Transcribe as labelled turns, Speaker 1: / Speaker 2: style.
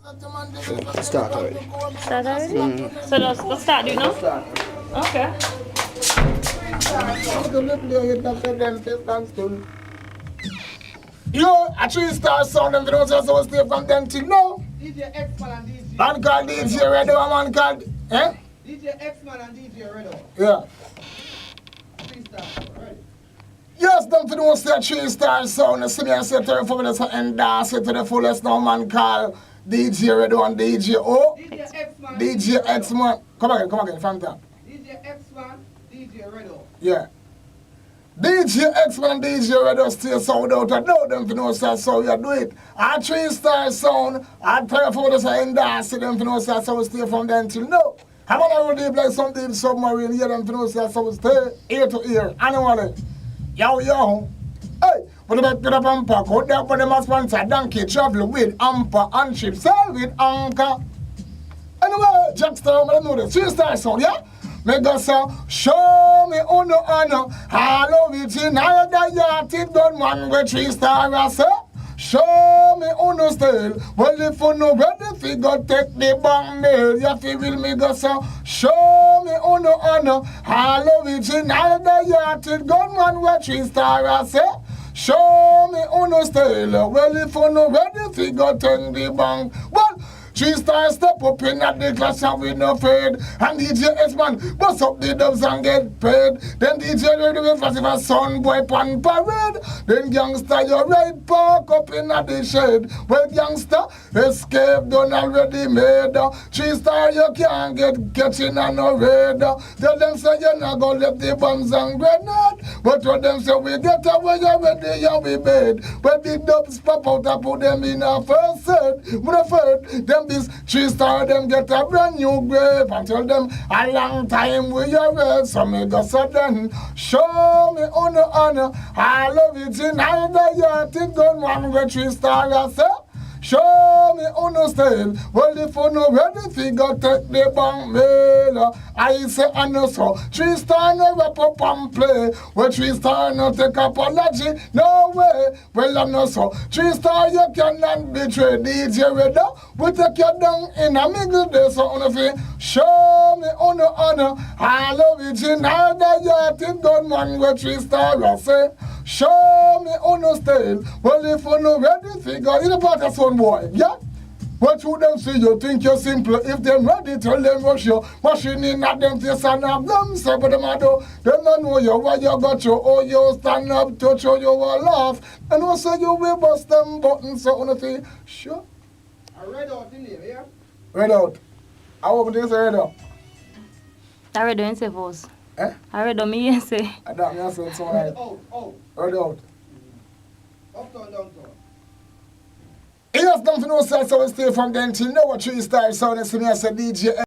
Speaker 1: Start already.
Speaker 2: Start already? So let's start, do you know? Okay.
Speaker 3: Yo, a 3-star sound and videos also stay from them till now.
Speaker 4: DJ X-Man and DJ.
Speaker 3: Man called DJ Redo, man called, eh?
Speaker 4: DJ X-Man and DJ Redo.
Speaker 3: Yeah.
Speaker 4: 3-star, right?
Speaker 3: Yes, them for the most 3-star sound. You see me, I say Terro Faboluse and dance it to the fullest now, man called DJ Redo and DJ O.
Speaker 4: DJ X-Man.
Speaker 3: DJ X-Man. Come again, from top.
Speaker 4: DJ X-Man, DJ Redo.
Speaker 3: Yeah. DJ X-Man and DJ Redo still sound out. I know them for no say so you do it. A 3-star sound, I Terro Faboluse and dance it, them for no say so stay from then till now. How about I already play some deep submarine here, them for no say so stay ear to ear. Anyway, yo. Hey, but about to the bumper, out there for them a sponsor donkey travel with Amper and ship sail with Anchor. Anyway, Jackster, I know the 3-star sound, yeah? Me go say, show me honor, all of it in all the yachted gunman with 3-star, I say. Show me honor still, well if you know ready, fi go take the bank mail, you fi will me go say, show me honor, all of it in all the yachted gunman with 3-star, I say. Show me honor still, well if you know ready, fi go take the bank, well, 3-star step up in at the class and we no afraid. And DJ X-Man bust up the dubs and get paid. Then DJ ready with festival son boy pan parade. Then gangster you right park up in at the shade. Well gangster escape done already made. 3-star you can't get catching and no raid. Tell them say you not go left the bombs and grenade. But to them say we get away already and we made. But the dubs pop out and put them in a first set. When I first them this 3-star them get a brand new grave and tell them a long time we are red. So me go so then show me honor, all of it in all the yachted gunman with 3-star I say. Show me honor still, well if you know ready figure take the bank mail. I say I know so, 3-star no wrap up and play. Well 3-star no take apology, no way. Well I know so, 3-star you cannot betray. DJ Redo, we take you down in a middle day. So on the show me honor, all of it in all the yachted gunman with 3-star I say. Show me honor still, well if you know ready figure in the part of son boy, yeah? What you them see, you think you're simple. If them ready, tell them rush you. Machine in at them face and have them say, but them a do. Them don't know you, why you got you. Oh, you stand up to show you a laugh. And also you will bust them buttons, so on the thing. Sure.
Speaker 4: I read out in here, yeah?
Speaker 3: Read out. I hope this read out.
Speaker 2: I read on say first.
Speaker 3: Eh?
Speaker 2: I read on me say.
Speaker 3: I don't know, so it's all right.
Speaker 4: Out.
Speaker 3: Read out.
Speaker 4: Uptown, downtown.
Speaker 3: Yes, don't know, so we stay from then till now. 3-star sound, and see me as a DJ.